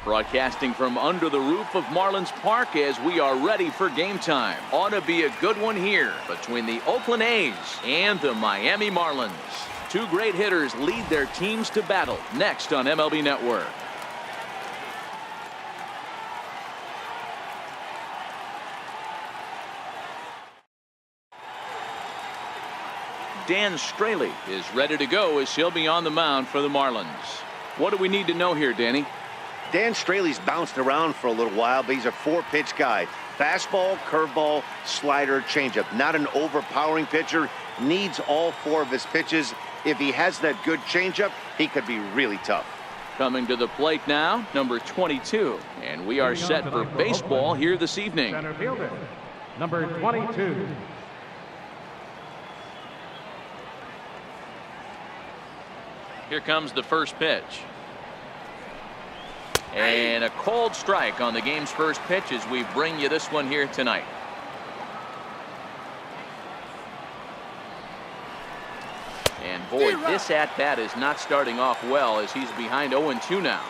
Broadcasting from under the roof of Marlins Park as we are ready for game time. Ought to be a good one here between the Oakland A's and the Miami Marlins. Two great hitters lead their teams to battle next on MLB Network. Dan Straley is ready to go as he'll be on the mound for the Marlins. What do we need to know here, Danny? Dan Straley's bounced around for a little while, but he's a four-pitch guy. Fastball, curveball, slider, changeup. Not an overpowering pitcher. Needs all four of his pitches. If he has that good changeup, he could be really tough. Coming to the plate now, number 22. And we are set for baseball here this evening. Center fielder, number 22. Here comes the first pitch. And a cold strike on the game's first pitch as we bring you this one here tonight. And boy, this at-bat is not starting off well as he's behind 0-2 now.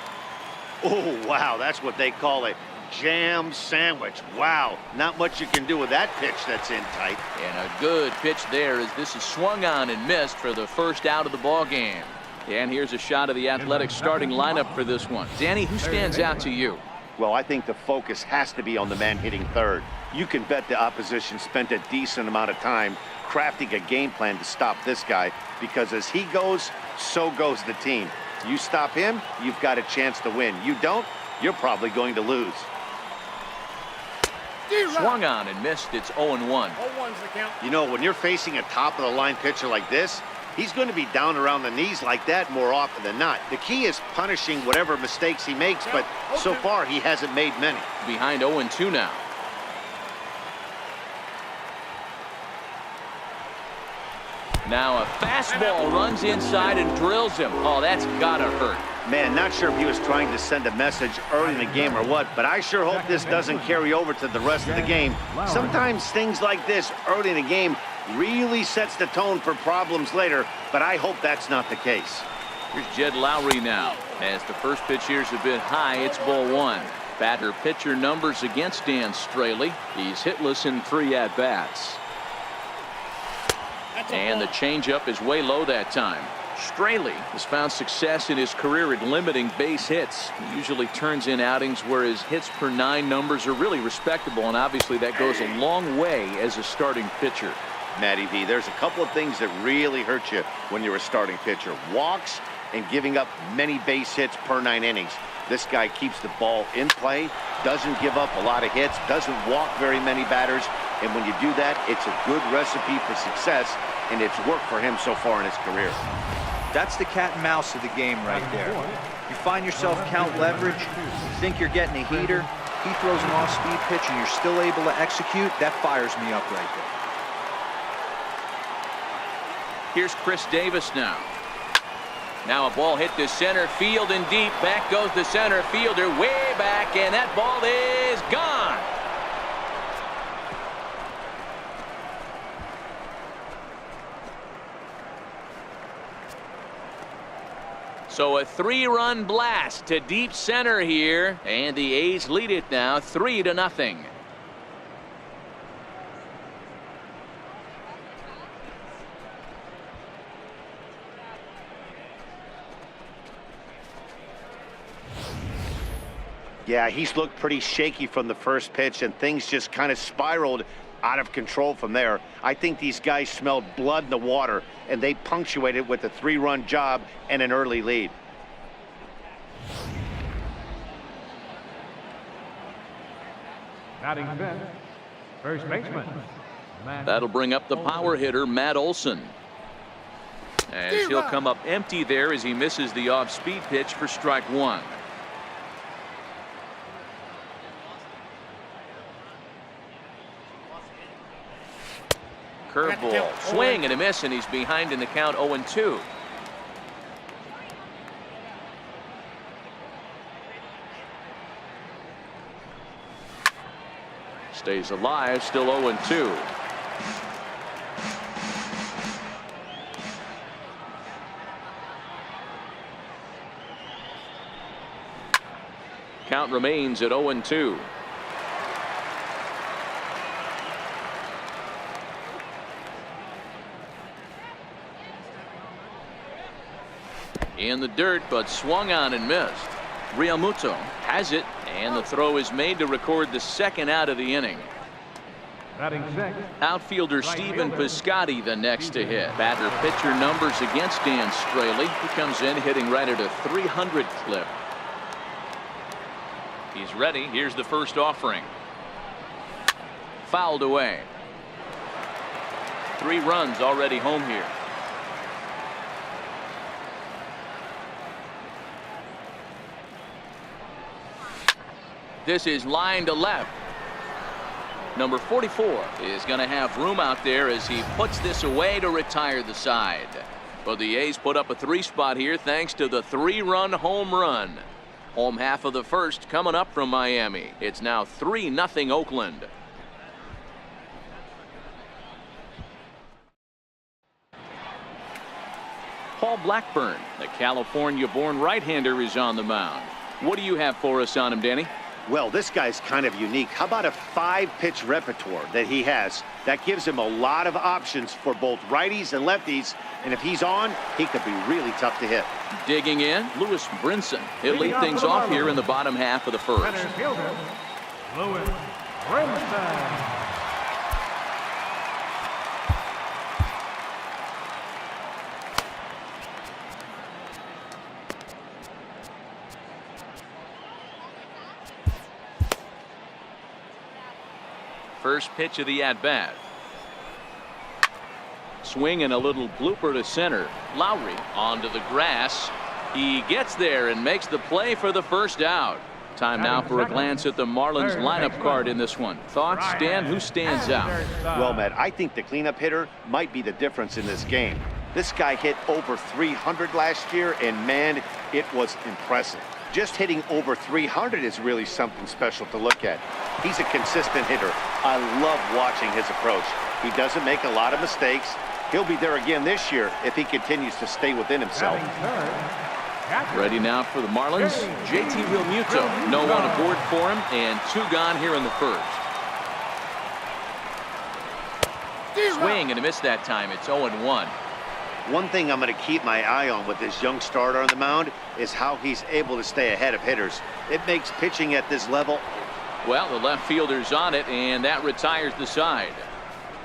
Oh, wow, that's what they call a jam sandwich. Wow, not much you can do with that pitch that's in tight. And a good pitch there as this is swung on and missed for the first out of the ball game. And here's a shot of the Athletics starting lineup for this one. Danny, who stands out to you? Well, I think the focus has to be on the man hitting third. You can bet the opposition spent a decent amount of time crafting a game plan to stop this guy, because as he goes, so goes the team. You stop him, you've got a chance to win. You don't, you're probably going to lose. Swung on and missed. It's 0-1. You know, when you're facing a top-of-the-line pitcher like this, he's going to be down around the knees like that more often than not. The key is punishing whatever mistakes he makes, but so far he hasn't made many. Behind 0-2 now. Now a fastball runs inside and drills him. Oh, that's gotta hurt. Man, not sure if he was trying to send a message early in the game or what, but I sure hope this doesn't carry over to the rest of the game. Sometimes things like this early in the game really sets the tone for problems later, but I hope that's not the case. Here's Jed Lowry now. As the first pitch here's a bit high, it's ball one. Batter pitcher numbers against Dan Straley. He's hitless in 3 at-bats. And the changeup is way low that time. Straley has found success in his career at limiting base hits. He usually turns in outings where his hits per 9 numbers are really respectable, and obviously that goes a long way as a starting pitcher. Matty V, there's a couple of things that really hurt you when you're a starting pitcher. Walks and giving up many base hits per 9 innings. This guy keeps the ball in play, doesn't give up a lot of hits, doesn't walk very many batters, and when you do that, it's a good recipe for success, and it's worked for him so far in his career. That's the cat and mouse of the game right there. You find yourself count leverage, you think you're getting a heater, he throws an off-speed pitch and you're still able to execute, that fires me up right there. Here's Chris Davis now. Now a ball hit to center field and deep. Back goes the center fielder way back, and that ball is gone. So a 3-run blast to deep center here, and the A's lead it now 3-0. Yeah, he's looked pretty shaky from the first pitch, and things just kind of spiraled out of control from there. I think these guys smelled blood in the water, and they punctuated with a 3-run job and an early lead. Batting fifth, first baseman. That'll bring up the power hitter, Matt Olson. As he'll come up empty there as he misses the off-speed pitch for strike 1. Curveball, swing and a miss, and he's behind in the count 0-2. Stays alive, still 0-2. Count remains at 0-2. In the dirt, but swung on and missed. Realmuto has it, and the throw is made to record the second out of the inning. Batting sixth. Outfielder Stephen Piscotty the next to hit. Batter pitcher numbers against Dan Straley. He comes in hitting right at a 300 clip. He's ready. Here's the first offering. Fouled away. 3 runs already home here. This is line to left. Number 44 is going to have room out there as he puts this away to retire the side. But the A's put up a 3 spot here thanks to the 3-run home run. Home half of the first coming up from Miami. It's now 3-0 Oakland. Paul Blackburn, the California-born right-hander, is on the mound. What do you have for us on him, Danny? Well, this guy's kind of unique. How about a 5-pitch repertoire that he has? That gives him a lot of options for both righties and lefties. And if he's on, he could be really tough to hit. Digging in, Lewis Brinson. He'll lead things off here in the bottom half of the first. Center fielder, Lewis Brinson. First pitch of the at-bat. Swing and a little blooper to center. Lowry onto the grass. He gets there and makes the play for the first out. Time now for a glance at the Marlins lineup card in this one. Thoughts, Stan? Who stands out? Well, Matt, I think the cleanup hitter might be the difference in this game. This guy hit over 300 last year, and man, it was impressive. Just hitting over 300 is really something special to look at. He's a consistent hitter. I love watching his approach. He doesn't make a lot of mistakes. He'll be there again this year if he continues to stay within himself. Ready now for the Marlins. JT Realmuto. No one aboard for him, and 2 gone here in the first. Swing and a miss that time. It's 0-1. One thing I'm going to keep my eye on with this young starter on the mound is how he's able to stay ahead of hitters. It makes pitching at this level. Well, the left fielder's on it, and that retires the side.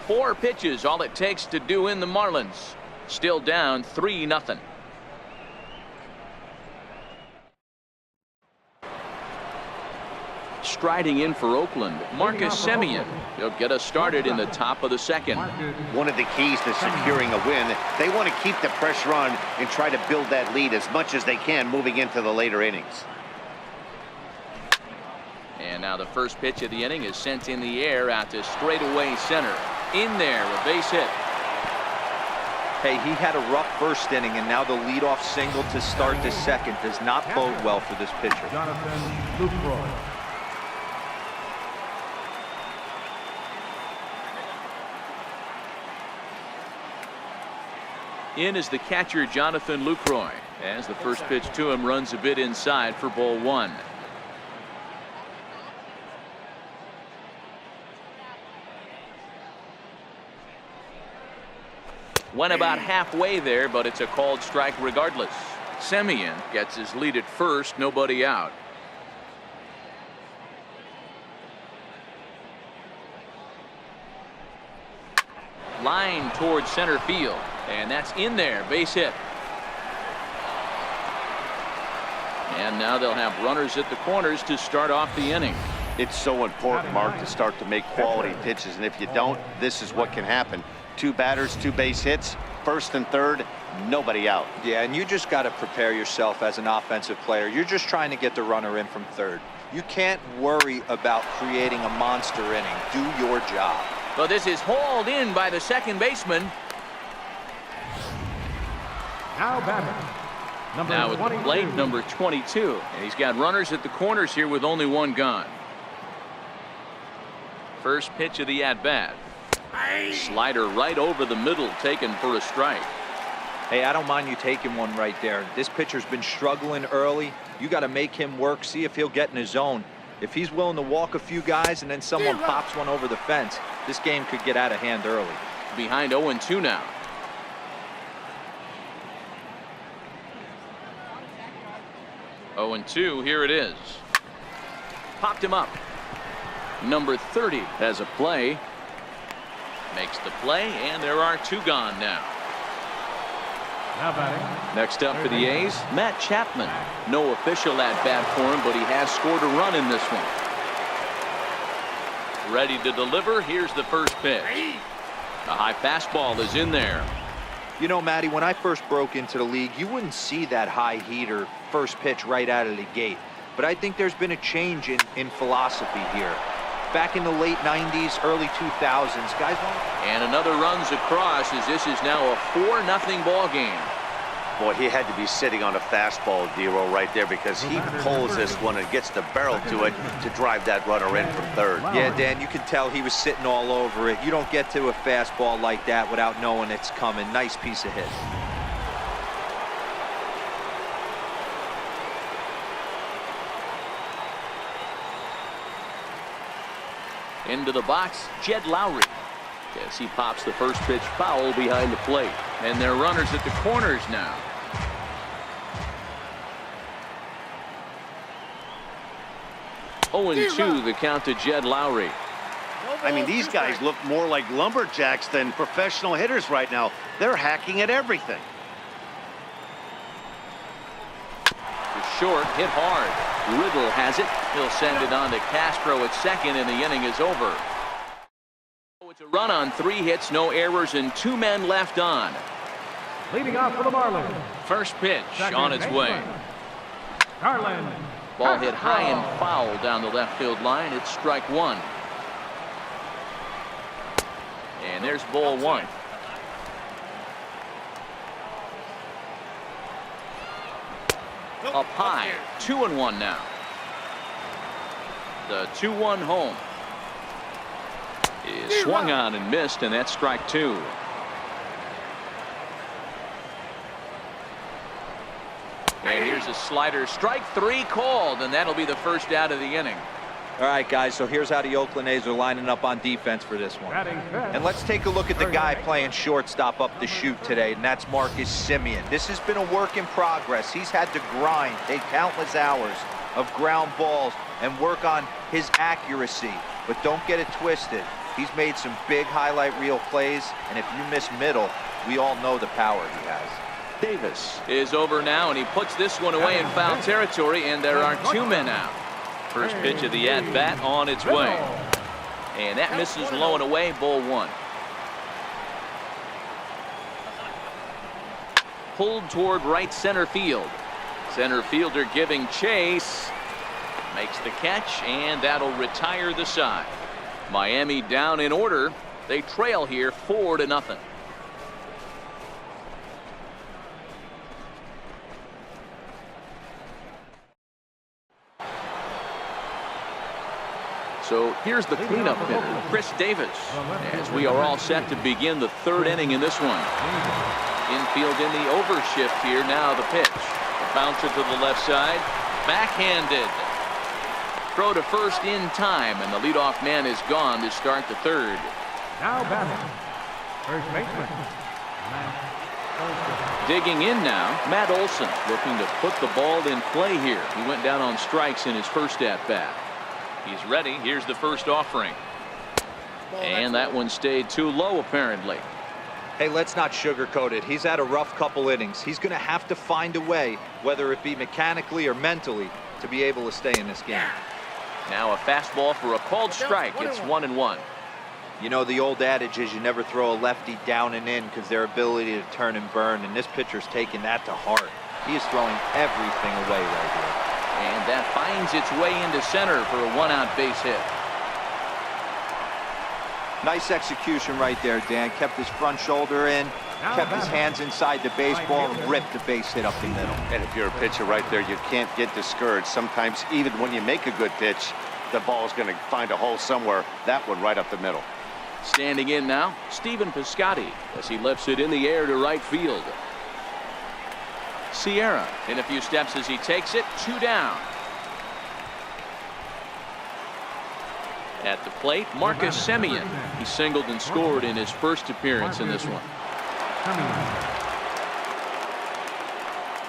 4 pitches, all it takes to do in the Marlins. Still down 3-0. Striding in for Oakland, Marcus Semien. He'll get us started in the top of the second. One of the keys to securing a win, they want to keep the pressure on and try to build that lead as much as they can moving into the later innings. And now the first pitch of the inning is sent in the air out to straightaway center. In there, a base hit. Hey, he had a rough first inning, and now the leadoff single to start the second does not bode well for this pitcher. Jonathan Lucroy. In is the catcher, Jonathan Lucroy, as the first pitch to him runs a bit inside for ball 1. Went about halfway there, but it's a called strike regardless. Semien gets his lead at first, nobody out. Line towards center field, and that's in there, base hit. And now they'll have runners at the corners to start off the inning. It's so important, Mark, to start to make quality pitches, and if you don't, this is what can happen. 2 batters, 2 base hits, first and third, nobody out. Yeah, and you just got to prepare yourself as an offensive player. You're just trying to get the runner in from third. You can't worry about creating a monster inning. Do your job. Well, this is hauled in by the second baseman. Now batting. Now at the plate, number 22. And he's got runners at the corners here with only 1 gone. First pitch of the at-bat. Slider right over the middle, taken for a strike. Hey, I don't mind you taking one right there. This pitcher's been struggling early. You got to make him work, see if he'll get in his zone. If he's willing to walk a few guys and then someone pops one over the fence, this game could get out of hand early. Behind 0-2 now. Oh, and 2, here it is. Popped him up. Number 30 has a play. Makes the play, and there are 2 gone now. Now batting. Next up for the A's, Matt Chapman. No official at bat for him, but he has scored a run in this one. Ready to deliver. Here's the first pitch. A high fastball is in there. You know, Matty, when I first broke into the league, you wouldn't see that high heater first pitch right out of the gate. But I think there's been a change in philosophy here. Back in the late 90s, early 2000s, guys. And another runs across as this is now a 4-0 ball game. Boy, he had to be sitting on a fastball, D-Roll, right there, because he pulls this one and gets the barrel to it to drive that runner in from third. Yeah, Dan, you can tell he was sitting all over it. You don't get to a fastball like that without knowing it's coming. Nice piece of hit. Into the box, Jed Lowry. As he pops the first pitch foul behind the plate. And they're runners at the corners now. Oh, and 2 the count to Jed Lowry. I mean, these guys look more like lumberjacks than professional hitters right now. They're hacking at everything. Short, hit hard. Riddle has it. He'll send it on to Castro at second, and the inning is over. It's a run on 3 hits, no errors, and 2 men left on. Leading off for the Marlins. First pitch on its way. Garland. Ball hit high and foul down the left field line. It's strike 1. And there's ball 1. Up high, 2-1 now. The 2-1 home is swung on and missed, and that's strike 2. And here's a slider, strike 3 called, and that'll be the first out of the inning. All right, guys, so here's how the Oakland A's are lining up on defense for this one. And let's take a look at the guy playing shortstop up the chute today, and that's Marcus Semien. This has been a work in progress. He's had to grind, take countless hours of ground balls, and work on his accuracy. But don't get it twisted. He's made some big highlight reel plays, and if you miss middle, we all know the power he has. Davis is over now, and he puts this one away in foul territory, and there are 2 men out. First pitch of the at-bat on its way. And that misses low and away, ball 1. Pulled toward right center field. Center fielder giving chase. Makes the catch, and that'll retire the side. Miami down in order. They trail here 4-0. So here's the cleanup hitter, Chris Davis, as we are all set to begin the 3rd inning in this one. Infield in the overshift here. Now the pitch. A bouncer to the left side. Backhanded. Throw to first in time, and the leadoff man is gone to start the 3rd. Now batting. First baseman. Matt Olson. Digging in now, Matt Olson, looking to put the ball in play here. He went down on strikes in his first at-bat. He's ready. Here's the first offering. And that one stayed too low, apparently. Hey, let's not sugarcoat it. He's had a rough couple innings. He's going to have to find a way, whether it be mechanically or mentally, to be able to stay in this game. Now a fastball for a called strike. It's 1-1. You know, the old adage is you never throw a lefty down and in because their ability to turn and burn, and this pitcher's taking that to heart. He is throwing everything away right here. And that finds its way into center for a 1-out base hit. Nice execution right there, Dan. Kept his front shoulder in, kept his hands inside the baseball, and ripped the base hit up the middle. And if you're a pitcher right there, you can't get discouraged. Sometimes even when you make a good pitch, the ball's going to find a hole somewhere. That one right up the middle. Standing in now, Stephen Piscotty, as he lifts it in the air to right field. Sierra in a few steps as he takes it. 2 down. At the plate, Marcus Semien. He singled and scored in his first appearance in this one.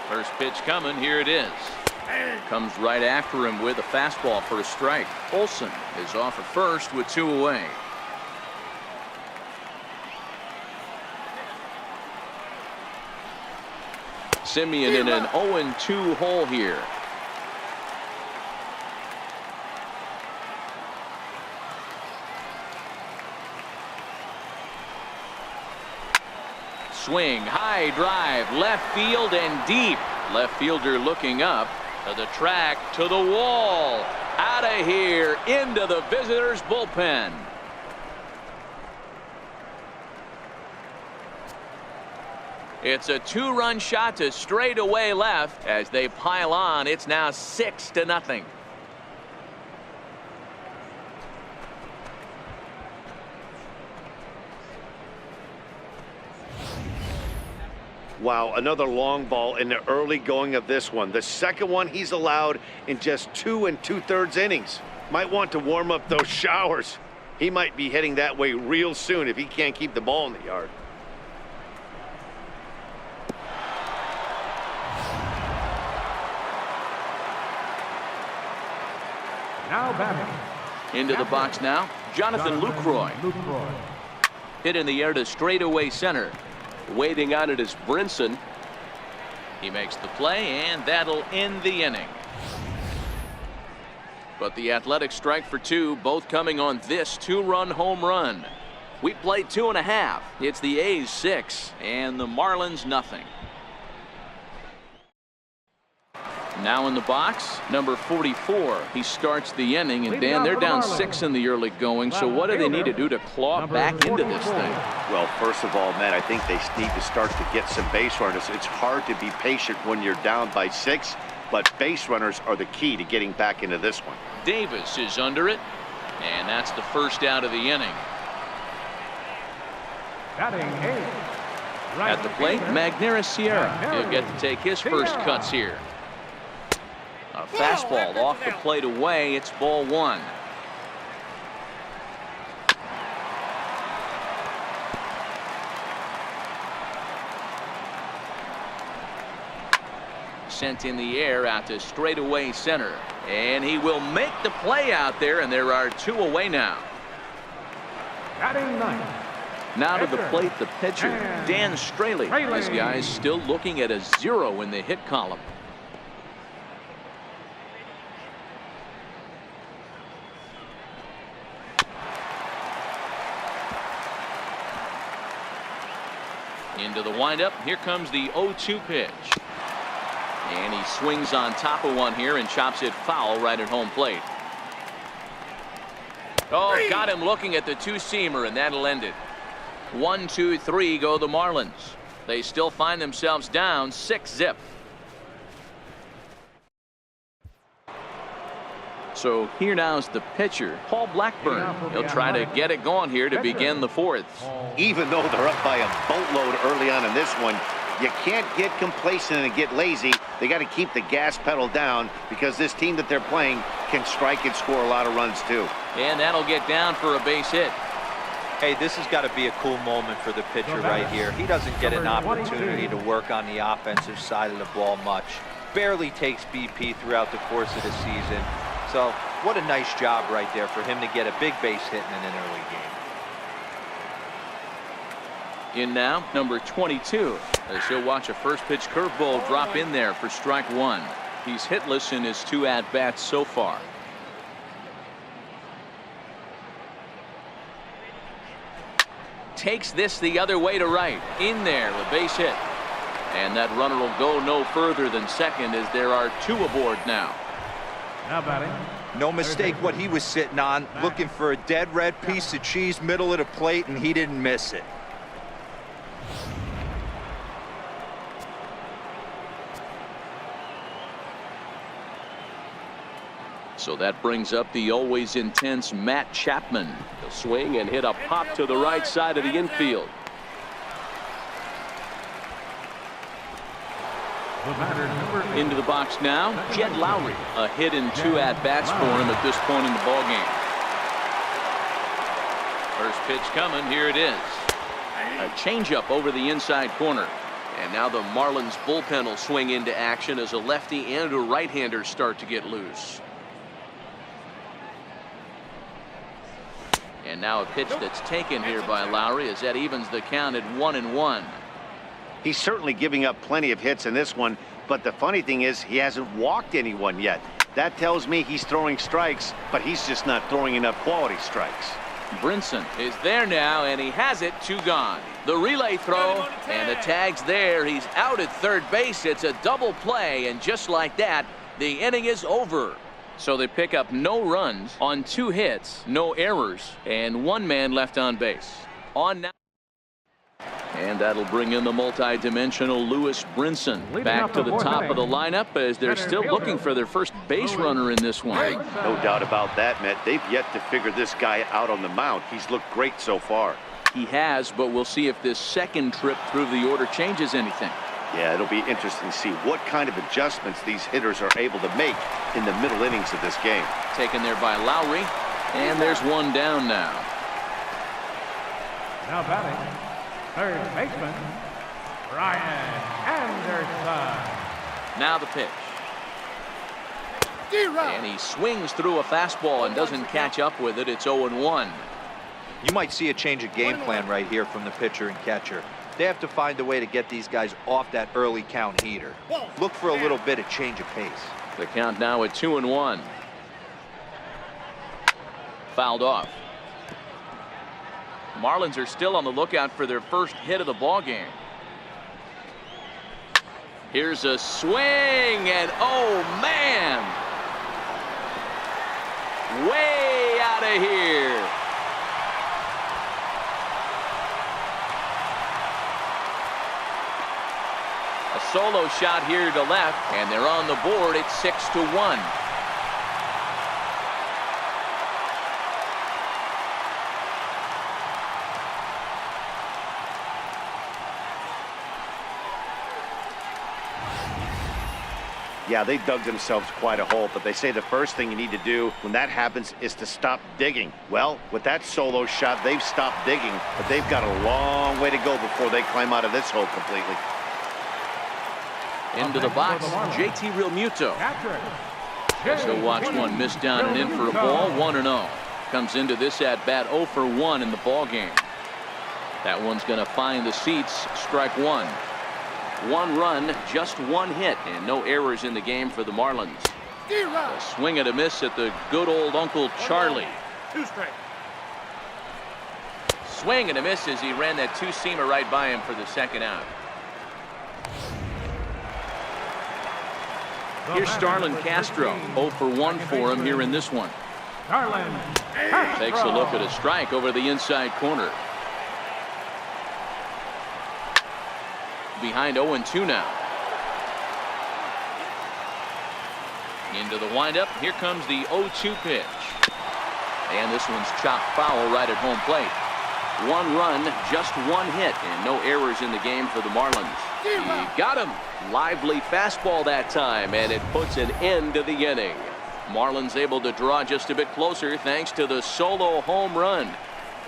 First pitch coming. Here it is. Comes right after him with a fastball for a strike. Olsen is off at first with 2 away. Semien in an 0-2 hole here. Swing, high drive, left field and deep. Left fielder looking up to the track, to the wall, out of here, into the visitors' bullpen. It's a 2-run shot to straightaway left as they pile on. It's now 6-0. Wow, another long ball in the early going of this one. The second one he's allowed in just 2 2/3 innings. Might want to warm up those showers. He might be heading that way real soon if he can't keep the ball in the yard. Now batting. Into the box now, Jonathan Lucroy. Hit in the air to straightaway center. Waiting on it is Brinson. He makes the play, and that'll end the inning. But the Athletics strike for 2, both coming on this 2-run home run. We played 2.5. It's the A's 6 and the Marlins nothing. Now in the box, number 44. He starts the inning, and Dan, they're down 6 in the early going. So what do they need to do to claw back into this thing? Well, first of all, Matt, I think they need to start to get some base runners. It's hard to be patient when you're down by 6, but base runners are the key to getting back into this one. Davis is under it, and that's the first out of the inning. Batting 8. At the plate, Magneuris Sierra. He'll get to take his first cuts here. A fastball off the plate away. It's ball 1. Sent in the air out to straightaway center. And he will make the play out there, and there are 2 away now. Batting 9. Now to the plate, the pitcher, Dan Straley. This guy's still looking at a 0 in the hit column. Into the windup. Here comes the 0-2 pitch. And he swings on top of one here and chops it foul right at home plate. Oh, got him looking at the 2-seamer, and that'll end it. 1, 2, 3 go the Marlins. They still find themselves down 6-0. So here now's the pitcher, Paul Blackburn. He'll try to get it going here to begin the 4th. Even though they're up by a boatload early on in this one, you can't get complacent and get lazy. They got to keep the gas pedal down because this team that they're playing can strike and score a lot of runs too. And that'll get down for a base hit. Hey, this has got to be a cool moment for the pitcher right here. He doesn't get an opportunity to work on the offensive side of the ball much. Barely takes BP throughout the course of the season. So what a nice job right there for him to get a big base hit in an early game. In now, number 22. As he'll watch a first pitch curveball drop in there for strike 1. He's hitless in his 2 at-bats so far. Takes this the other way to right. In there, a base hit. And that runner will go no further than second as there are 2 aboard now. Now batting. No mistake what he was sitting on, looking for a dead red piece of cheese middle of the plate, and he didn't miss it. So that brings up the always intense Matt Chapman. He'll swing and hit a pop to the right side of the infield. The batter, number 8. Into the box now, Jed Lowry. A hit and 2 at-bats for him at this point in the ballgame. First pitch coming, here it is. A changeup over the inside corner. And now the Marlins bullpen will swing into action as a lefty and a right-hander start to get loose. And now a pitch that's taken here by Lowry as that evens the count at 1-1. He's certainly giving up plenty of hits in this one, but the funny thing is he hasn't walked anyone yet. That tells me he's throwing strikes, but he's just not throwing enough quality strikes. Brinson is there now, and he has it, 2 gone. The relay throw, and the tag's there. He's out at third base. It's a double play, and just like that, the inning is over. So they pick up no runs on 2 hits, no errors, and 1 man left on base. On now. And that'll bring in the multi-dimensional Lewis Brinson back to the top of the lineup as they're still looking for their first base runner in this one. No doubt about that, Matt. They've yet to figure this guy out on the mound. He's looked great so far. He has, but we'll see if this second trip through the order changes anything. Yeah, it'll be interesting to see what kind of adjustments these hitters are able to make in the middle innings of this game. Taken there by Lowry, and there's 1 down now. Now batting, third baseman, Ryan Anderson. Now the pitch. And he swings through a fastball and doesn't catch up with it. It's 0-1. You might see a change of game plan right here from the pitcher and catcher. They have to find a way to get these guys off that early count heater. Look for a little bit of change of pace. The count now at 2-1. Fouled off. Marlins are still on the lookout for their first hit of the ball game. Here's a swing, and oh man, way out of here. A solo shot here to left, and they're on the board at 6-1. Yeah, they dug themselves quite a hole, but they say the first thing you need to do when that happens is to stop digging. Well, with that solo shot, they've stopped digging, but they've got a long way to go before they climb out of this hole completely. Into the box, JT Realmuto. So watch one miss down and in for a ball, 1-0. Comes into this at bat 0 for 1 in the ball game. That one's going to find the seats. Strike 1. 1 run, just 1 hit, and no errors in the game for the Marlins. A swing and a miss at the good old Uncle Charlie. 2 strikes. Swing and a miss as he ran that 2-seamer right by him for the second out. Here's Starlin Castro. 0 for 1 for him here in this one. Starlin Takes a look at a strike over the inside corner. Behind 0-2 now. Into the windup. Here comes the 0-2 pitch. And this one's chopped foul right at home plate. 1 run, just 1 hit, and no errors in the game for the Marlins. He got him. Lively fastball that time, and it puts an end to the inning. Marlins able to draw just a bit closer thanks to the solo home run.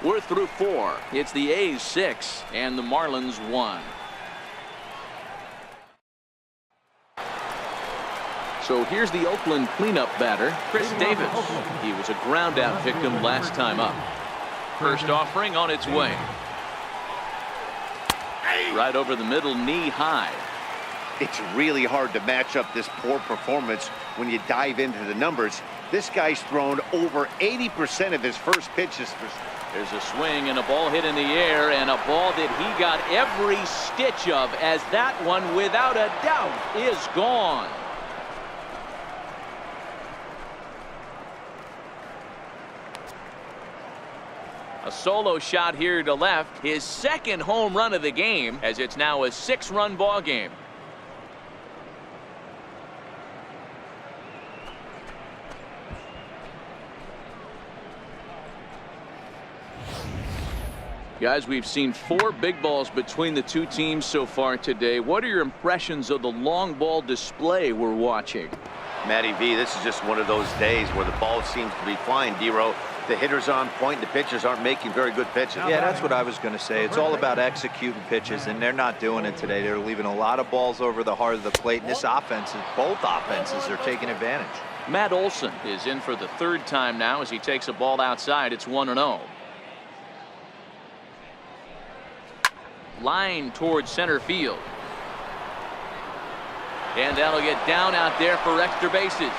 We're through 4. It's the A's 6 and the Marlins 1. So here's the Oakland cleanup batter, Chris Davis. He was a ground out victim last time up. First offering on its way. Right over the middle, knee high. It's really hard to match up this poor performance when you dive into the numbers. This guy's thrown over 80% of his first pitches. There's a swing and a ball hit in the air, and a ball that he got every stitch of, as that one, without a doubt, is gone. A solo shot here to left, his second home run of the game, as it's now a 6-run ball game. Guys, we've seen 4 big balls between the two teams so far today. What are your impressions of the long ball display we're watching? Matty V, this is just one of those days where the ball seems to be flying, D-Row. The hitters are on point, the pitchers aren't making very good pitches. Yeah, that's what I was going to say. It's all about executing pitches, and they're not doing it today. They're leaving a lot of balls over the heart of the plate, and this offense, both offenses are taking advantage. Matt Olson is in for the 3rd time now as he takes a ball outside. It's 1-0. Line towards center field. And that'll get down out there for extra bases.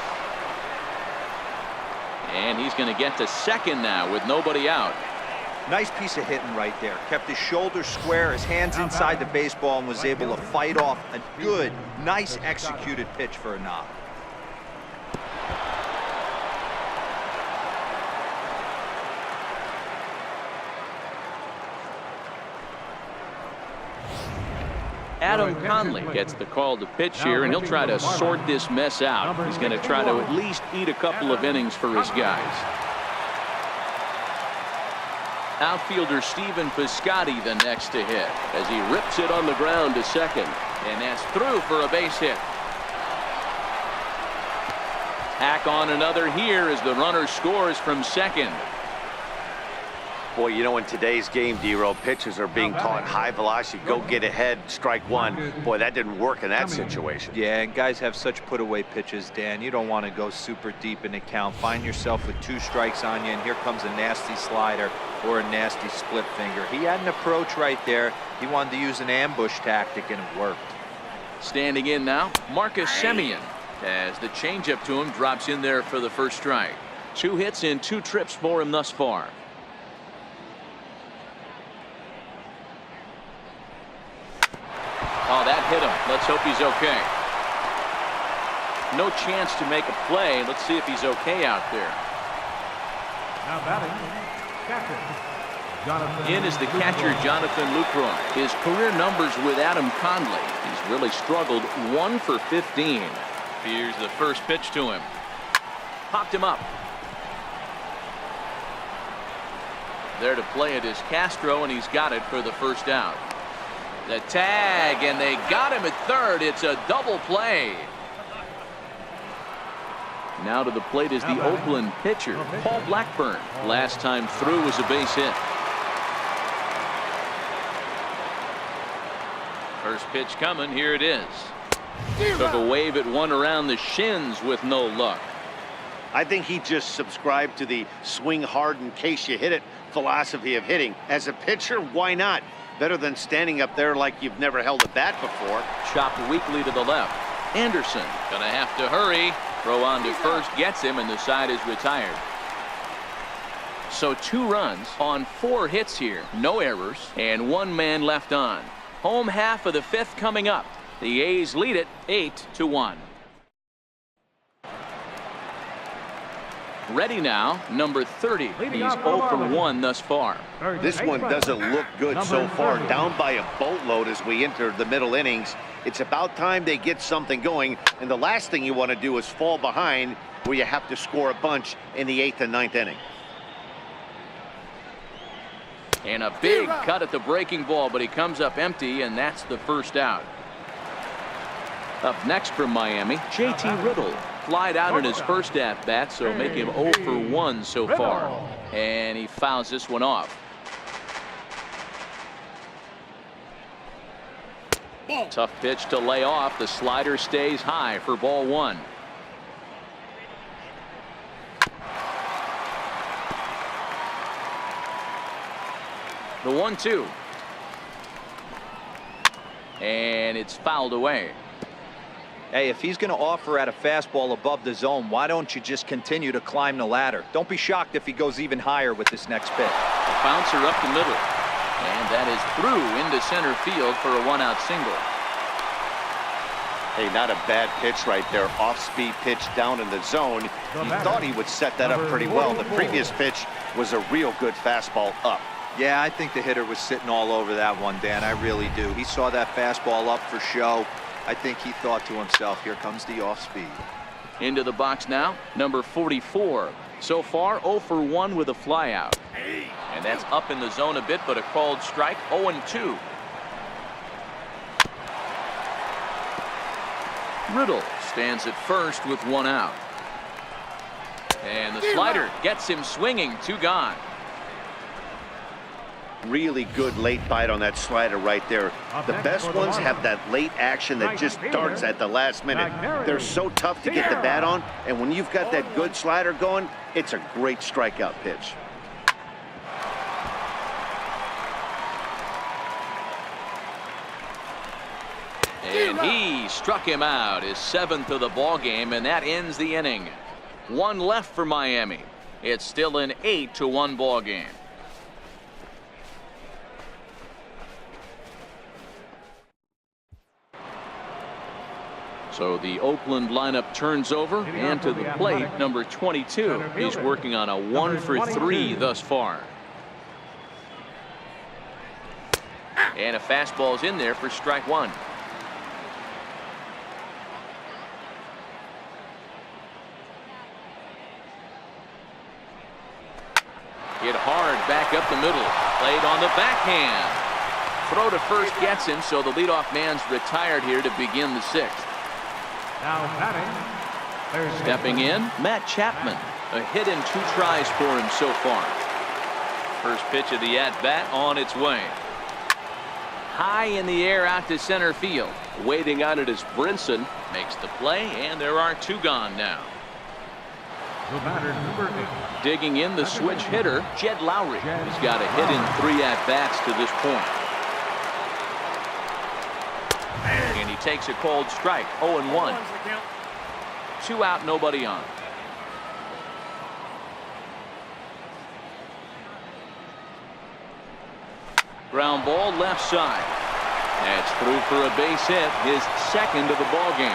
And he's going to get to second now with nobody out. Nice piece of hitting right there. Kept his shoulders square, his hands inside the baseball, and was able to fight off a good, nice executed pitch for a knock. Adam Conley gets the call to pitch here, and he'll try to sort this mess out. He's going to try to at least eat a couple of innings for his guys. Outfielder Stephen Piscotty the next to hit as he rips it on the ground to second, and that's through for a base hit. Tack on another here as the runner scores from second. Boy, you know, in today's game, D-Row, pitchers are being taught high velocity, go get ahead, strike one. Boy, that didn't work in that situation. Yeah, and guys have such put-away pitches, Dan. You don't want to go super deep in the count. Find yourself with 2 strikes on you, and here comes a nasty slider or a nasty split finger. He had an approach right there. He wanted to use an ambush tactic, and it worked. Standing in now, Marcus Semien, as the changeup to him drops in there for the first strike. 2 hits in 2 trips for him thus far. Oh, that hit him. Let's hope he's okay. No chance to make a play. Let's see if he's okay out there. Now batting, catcher, Jonathan. In is the catcher, Jonathan Lucroy. His career numbers with Adam Conley. He's really struggled. 1 for 15. Here's the first pitch to him. Popped him up. There to play it is Castro, and he's got it for the first out. The tag, and they got him at third. It's a double play. Now to the plate is the Oakland pitcher, Paul Blackburn. Last time through was a base hit. First pitch coming. Here it is. Took a wave at one around the shins with no luck. I think he just subscribed to the swing hard in case you hit it philosophy of hitting. As a pitcher, why not? Better than standing up there like you've never held a bat before. Chopped weakly to the left. Anderson gonna have to hurry. Throw on to first gets him, and the side is retired. So 2 runs on 4 hits here. No errors, and 1 man left on. Home half of the 5th coming up. The A's lead it 8-1. Ready now, number 30. He's 0 for 1 thus far. This one doesn't look good so far. Down by a boatload as we enter the middle innings. It's about time they get something going, and the last thing you want to do is fall behind where you have to score a bunch in the 8th and 9th inning. And a big cut at the breaking ball, but he comes up empty, and that's the first out. Up next from Miami, JT Riddle. Flied out in his first at-bat, so make him 0 for 1 so far. And he fouls this one off. Tough pitch to lay off. The slider stays high for ball 1. The 1-2. And it's fouled away. Hey, if he's going to offer at a fastball above the zone, why don't you just continue to climb the ladder? Don't be shocked if he goes even higher with this next pitch. A bouncer up the middle. And that is through into center field for a 1-out single. Hey, not a bad pitch right there. Off-speed pitch down in the zone. He thought he would set that up pretty well. The previous pitch was a real good fastball up. Yeah, I think the hitter was sitting all over that one, Dan. I really do. He saw that fastball up for show. I think he thought to himself, here comes the off-speed. Into the box now, number 44. So far, 0 for 1 with a flyout. And And that's up in the zone a bit, but a called strike. 0-2. Riddle stands at first with one out. And the slider gets him swinging. 2 gone. Really good late bite on that slider right there. The best ones have that late action that just starts at the last minute. They're so tough to get the bat on, and when you've got that good slider going, it's a great strikeout pitch. And he struck him out, his 7th of the ball game, and that ends the inning. 1 left for Miami. It's still an 8-1 ball game. So the Oakland lineup turns over, and to the plate, number 22. He's working on a 1-for-3 thus far. And a fastball's in there for strike 1. Hit hard back up the middle. Played on the backhand. Throw to first gets him, so the leadoff man's retired here to begin the 6th. Now batting. Stepping in, Matt Chapman. A hit in 2 tries for him so far. First pitch of the at-bat on its way. High in the air out to center field. Waiting on it is Brinson. Makes the play, and there are 2 gone now. The batter, number 8. Digging in, the switch hitter, Jed Lowry. He's got a hit in 3 at-bats to this point. And he takes a called strike. 0-1. 2 out, nobody on. Ground ball left side. That's through for a base hit, his 2nd of the ball game.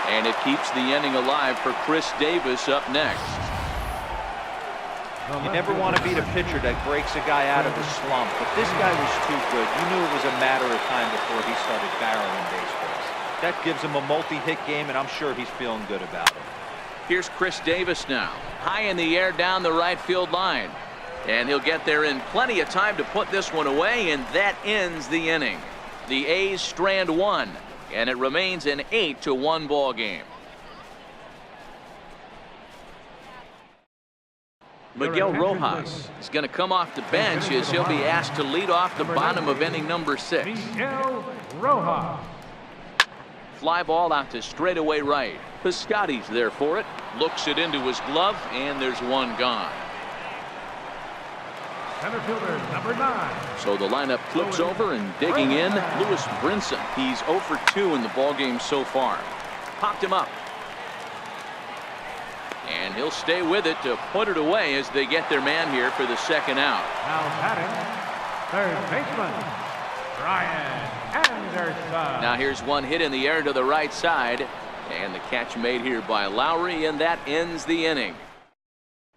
And it keeps the inning alive for Chris Davis up next. You never want to beat a pitcher that breaks a guy out of a slump, but this guy was too good. You knew it was a matter of time before he started barreling baseballs. That gives him a multi-hit game, and I'm sure he's feeling good about it. Here's Chris Davis now. High in the air down the right field line. And he'll get there in plenty of time to put this one away, and that ends the inning. The A's strand 1, and it remains an 8-1 ball game. Miguel Rojas is going to come off the bench as he'll be asked to lead off the bottom of inning number 6. Miguel Rojas. Fly ball out to straightaway right. Piscotty's there for it. Looks it into his glove, and there's 1 gone. Center fielder, number 9. So the lineup flips over, and digging in, Lewis Brinson. He's 0 for 2 in the ballgame so far. Popped him up. And he'll stay with it to put it away as they get their man here for the 2nd out. Now batting, third baseman, Brian Anderson. Now here's one hit in the air to the right side. And the catch made here by Lowry, and that ends the inning.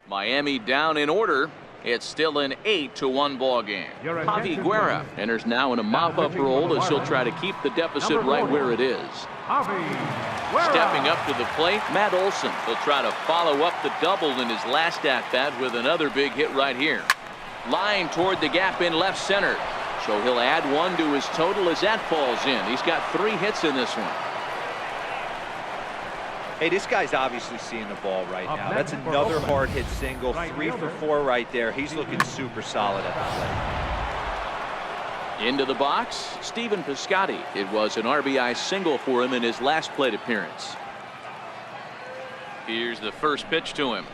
Miami down in order. It's still an 8-1 ball game. Javi Guerra enters now in a mop-up role as he'll try to keep the deficit right where it is. Stepping up to the plate, Matt Olson. He'll try to follow up the double in his last at-bat with another big hit right here. Line toward the gap in left center. So he'll add 1 to his total as that falls in. He's got 3 hits in this one. Hey, this guy's obviously seeing the ball right now. That's another hard hit single. 3 for 4 right there. He's looking super solid at the plate. Into the box, Stephen Piscotty. It was an RBI single for him in his last plate appearance. Here's the first pitch to him.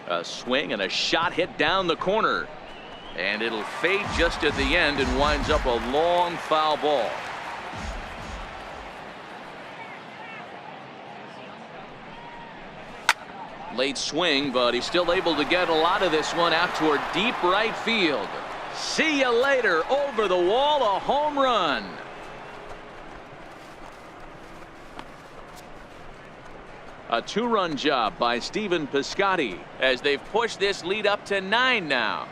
A swing and a shot hit down the corner. And it'll fade just at the end and winds up a long foul ball. Late swing, but he's still able to get a lot of this one out toward deep right field. See you later. Over the wall, a home run. A 2-run job by Stephen Piscotty as they've pushed this lead up to 9 now.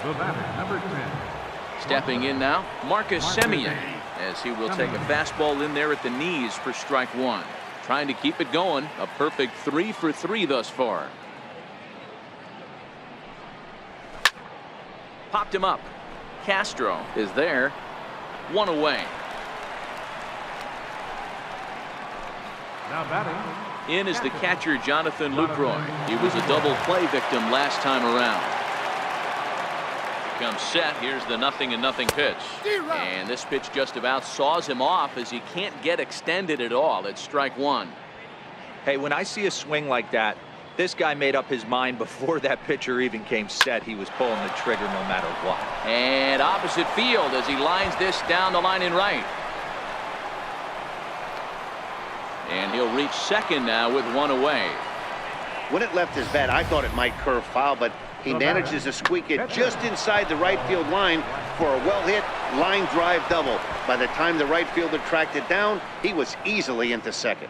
The batter, number 10. Stepping in now, Marcus Semien, as he will take a fastball in there at the knees for strike one. Trying to keep it going. A perfect 3 for 3 thus far. Popped him up. Castro is there. 1 away. Now batting. In is the catcher, Jonathan Lucroy. He was a double play victim last time around. Comes set. Here's the 0-0 pitch. And this pitch just about saws him off as he can't get extended at all. It's strike one. Hey, when I see a swing like that, this guy made up his mind before that pitcher even came set. He was pulling the trigger no matter what. And opposite field as he lines this down the line in right. And he'll reach second now with 1 away. When it left his bat, I thought it might curve foul, but he manages to squeak it just inside the right field line for a well-hit line drive double. By the time the right fielder tracked it down, he was easily into second.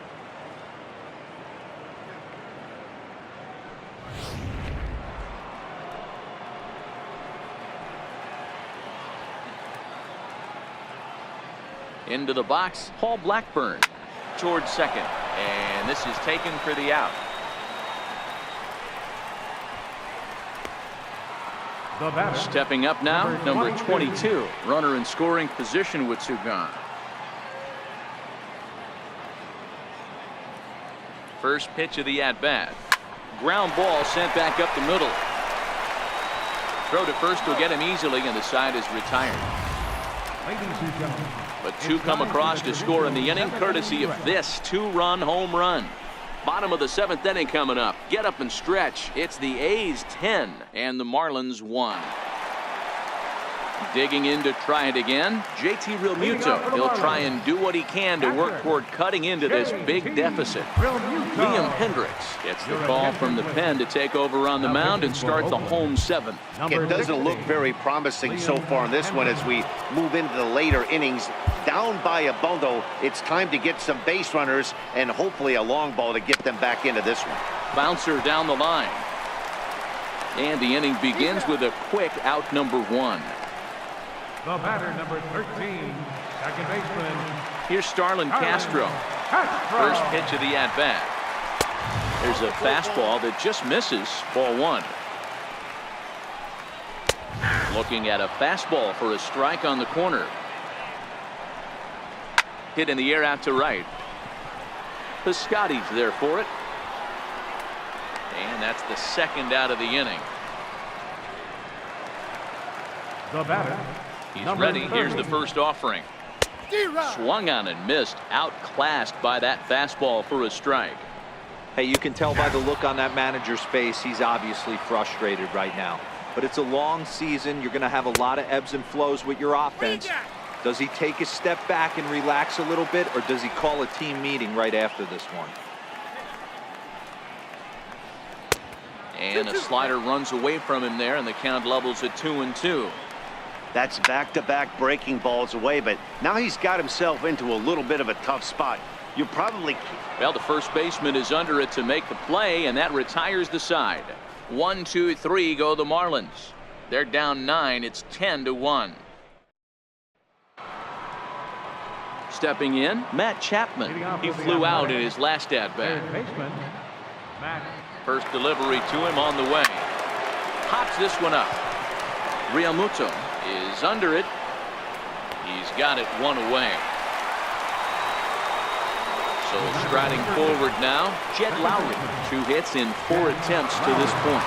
Into the box, Paul Blackburn towards second. And this is taken for the out. The batter. Stepping up now, number 22. Runner in scoring position with Sugan. First pitch of the at-bat. Ground ball sent back up the middle. Throw to first will get him easily, and the side is retired. Ladies and gentlemen. But 2 come across to score in the inning, courtesy of this 2-run home run. Bottom of the 7th inning coming up. Get up and stretch. It's the A's 10 and the Marlins 1. Digging in to try it again, JT Realmuto. He'll try and do what he can to work toward cutting into this big deficit. Liam Hendricks gets the call from the pen to take over on the mound and start the home 7th. It doesn't look very promising so far in this one as we move into the later innings. Down by a bundle, it's time to get some base runners and hopefully a long ball to get them back into this one. Bouncer down the line. And the inning begins with a quick out number 1. The batter, number 13, second baseman. Here's Starlin Castro. First pitch of the at-bat. There's a fastball that just misses. Ball 1. Looking at a fastball for a strike on the corner. Hit in the air out to right. Piscotty's there for it. And that's the second out of the inning. The batter. He's ready. Here's the first offering. Swung on and missed. Outclassed by that fastball for a strike. Hey, you can tell by the look on that manager's face, he's obviously frustrated right now. But it's a long season. You're going to have a lot of ebbs and flows with your offense. Does he take a step back and relax a little bit, or does he call a team meeting right after this one? And a slider runs away from him there, and the count levels at 2-2. That's back-to-back breaking balls away, but now he's got himself into a little bit of a tough spot. You probably... Well, the first baseman is under it to make the play, and that retires the side. 1, 2, 3 go the Marlins. They're down 9. It's 10-1. Stepping in, Matt Chapman. He flew out in his last at-bat. First delivery to him on the way. Pops this one up. Realmuto is under it. He's got it 1 away. So striding forward now, Jed Lowry. 2 hits in 4 attempts to this point.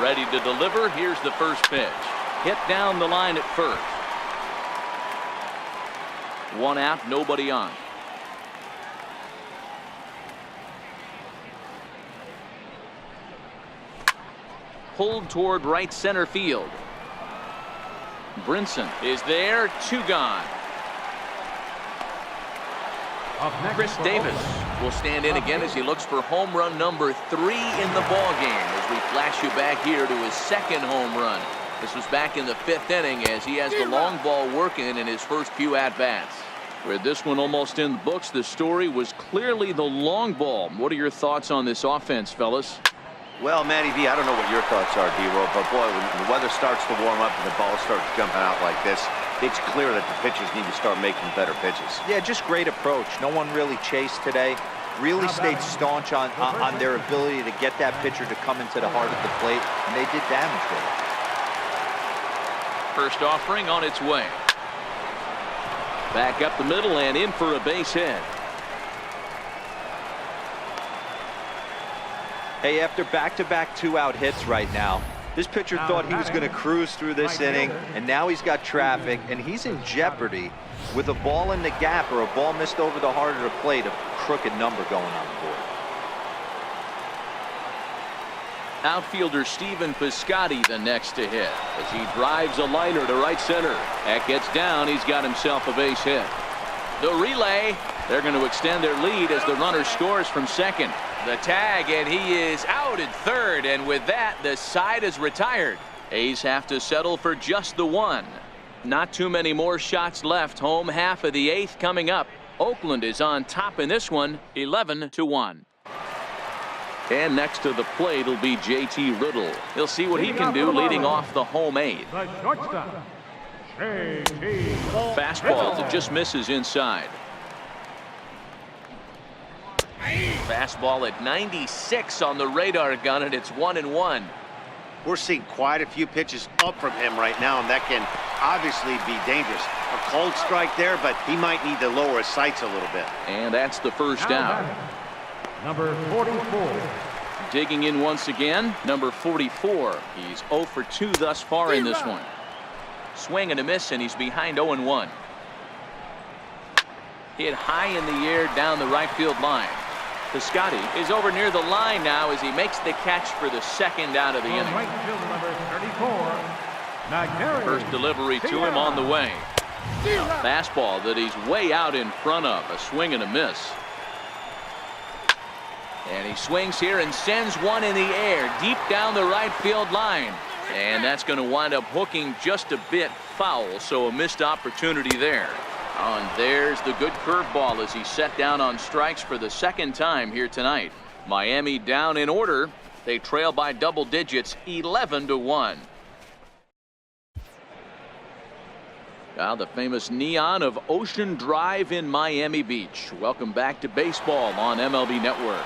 Ready to deliver. Here's the first pitch. Hit down the line at first. 1 out, nobody on. Pulled toward right center field. Brinson is there. 2 gone. Chris Davis will stand in again as he looks for home run number 3 in the ball game as we flash you back here to his 2nd home run. This was back in the 5th inning as he has the long ball working in his first few at-bats. With this one almost in the books, the story was clearly the long ball. What are your thoughts on this offense, fellas? Well, Matty V, I don't know what your thoughts are, D-Roll, but boy, when the weather starts to warm up and the ball starts jumping out like this, it's clear that the pitchers need to start making better pitches. Yeah, just great approach. No one really chased today. Really stayed staunch on their ability to get that pitcher to come into the heart of the plate, and they did damage with it. First offering on its way. Back up the middle and in for a base hit. Hey, after back-to-back two-out hits right now, this pitcher thought he was going to cruise through this inning, and now he's got traffic, and he's in jeopardy with a ball in the gap or a ball missed over the heart of the plate, a crooked number going on the board. Outfielder Stephen Piscotty the next to hit as he drives a liner to right center. That gets down. He's got himself a base hit. The relay. They're going to extend their lead as the runner scores from second. The tag, and he is out at third, and with that, the side is retired. A's have to settle for just the one. Not too many more shots left. Home half of the eighth coming up. Oakland is on top in this one, 11-1. And next to the plate will be JT Riddle. He'll see what he can do leading off the home eighth. The shortstop, JT Fastball that just misses inside. Fastball at 96 on the radar gun, and it's 1-1. We're seeing quite a few pitches up from him right now, and that can obviously be dangerous. A cold strike there, but he might need to lower his sights a little bit. And that's the first out. Number 44. Digging in once again, number 44. He's 0 for 2 thus far in this one. Swing and a miss, and he's behind 0-1. Hit high in the air down the right field line. Piscotty is over near the line now as he makes the catch for the second out of the inning. Right field number 34. McGarry. First delivery to him on the way. A fastball that he's way out in front of. A swing and a miss. And he swings here and sends one in the air deep down the right field line. And that's going to wind up hooking just a bit foul, so a missed opportunity there. Oh, and there's the good curveball as he's set down on strikes for the second time here tonight. Miami down in order. They trail by double digits, 11-1. Now the famous neon of Ocean Drive in Miami Beach. Welcome back to baseball on MLB Network.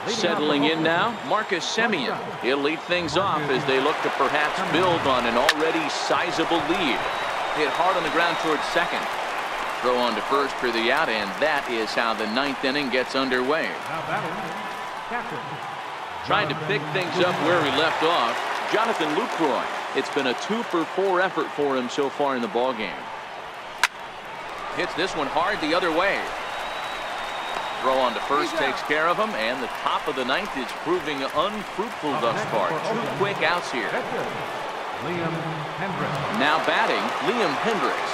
Settling in now, Marcus Semien. He'll lead things off as they look to perhaps build on an already sizable lead. Hit hard on the ground towards second. Throw on to first for the out, and that is how the ninth inning gets underway. Trying to pick things up where he left off, Jonathan Lucroy. It's been a 2-for-4 effort for him so far in the ballgame. Hits this one hard the other way. Throw on to first takes care of him, and the top of the ninth is proving unfruitful thus far. 2 quick outs here. Liam Hendricks. Now batting, Liam Hendricks.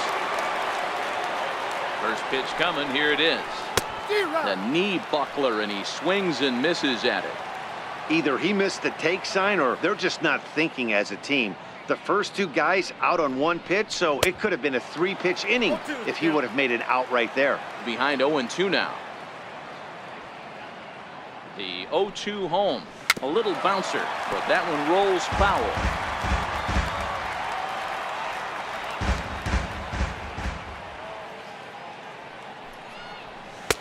First pitch coming, here it is. The knee buckler, and he swings and misses at it. Either he missed the take sign or they're just not thinking as a team. The first 2 guys out on 1 pitch, so it could have been a 3-pitch inning if he would have made it out right there. Behind 0-2 now. The 0-2 home. A little bouncer, but that one rolls foul.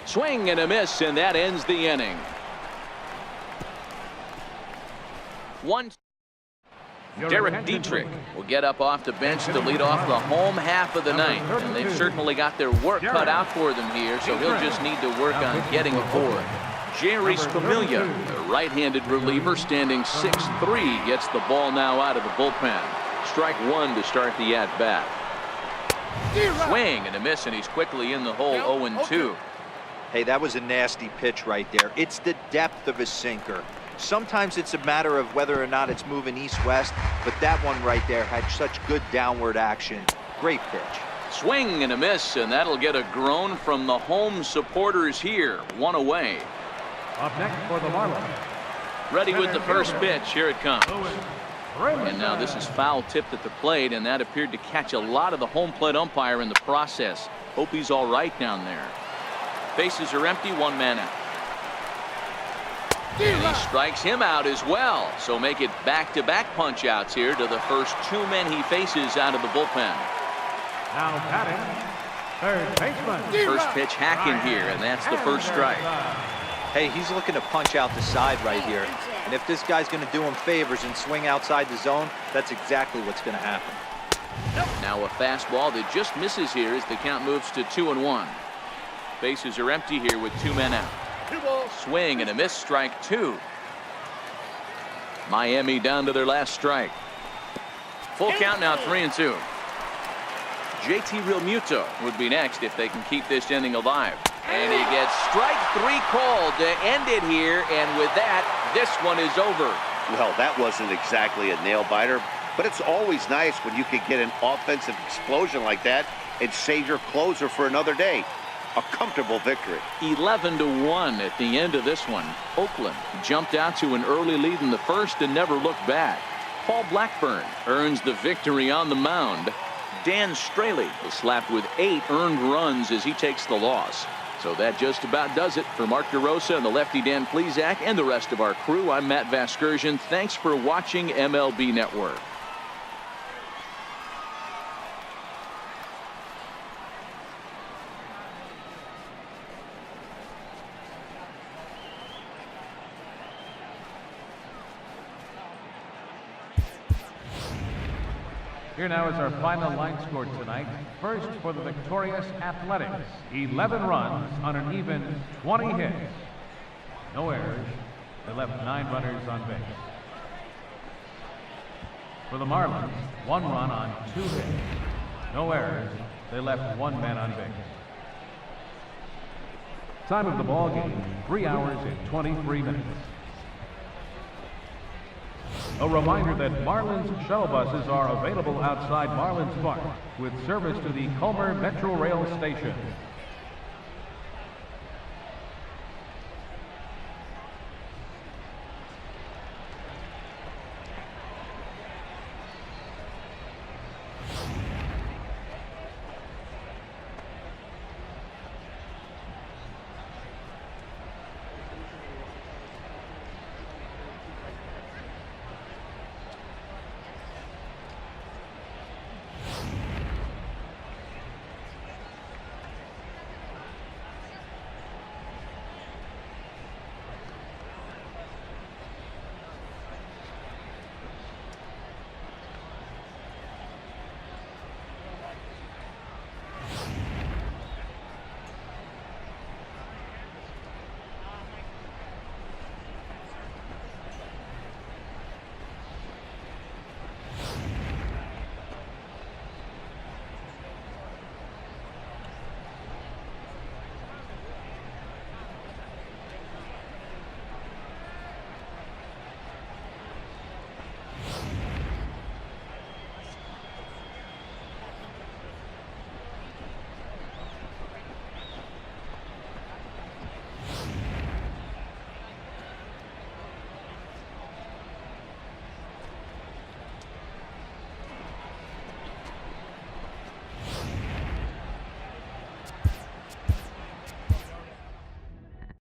Swing and a miss, and that ends the inning. Derek Dietrich will get up off the bench to lead off the home half of the ninth. And they've certainly got their work cut out for them here, so he'll just need to work on getting aboard. Jerry Familia, the right-handed reliever, standing 6'3", gets the ball now out of the bullpen. Strike 1 to start the at-bat. Swing and a miss, and he's quickly in the hole, 0-2. Hey, that was a nasty pitch right there. It's the depth of his sinker. Sometimes it's a matter of whether or not it's moving east-west, but that one right there had such good downward action. Great pitch. Swing and a miss, and that'll get a groan from the home supporters here. 1 away. Up next for the Marlins. Ready with the first pitch. Here it comes. And now this is foul tipped at the plate, and that appeared to catch a lot of the home plate umpire in the process. Hope he's all right down there. Bases are empty, 1 man out. And he strikes him out as well. So make it back-to-back punch-outs here to the first two men he faces out of the bullpen. Now batting, third baseman. First pitch hacking here, and that's the first strike. Hey, he's looking to punch out the side right here. And if this guy's going to do him favors and swing outside the zone, that's exactly what's going to happen. Now a fastball that just misses here as the count moves to 2-1. Bases are empty here with two men out. Swing and a miss, strike two. Miami down to their last strike. Full count now, 3-2. JT Realmuto would be next if they can keep this inning alive. And he gets strike three called to end it here, and with that, this one is over. Well, that wasn't exactly a nail-biter, but it's always nice when you can get an offensive explosion like that and save your closer for another day. A comfortable victory. 11-1 at the end of this one. Oakland jumped out to an early lead in the first and never looked back. Paul Blackburn earns the victory on the mound. Dan Straley was slapped with 8 earned runs as he takes the loss. So that just about does it for Mark DeRosa and the lefty Dan Plesac and the rest of our crew. I'm Matt Vasgersian. Thanks for watching MLB Network. Here now is our final line score tonight. First for the victorious Athletics, 11 runs on an even 20 hits. No errors. They left 9 runners on base. For the Marlins, 1 run on 2 hits. No errors. They left 1 man on base. Time of the ball game, 3 hours and 23 minutes. A reminder that Marlins shuttle buses are available outside Marlins Park with service to the Culmer Metro Rail Station.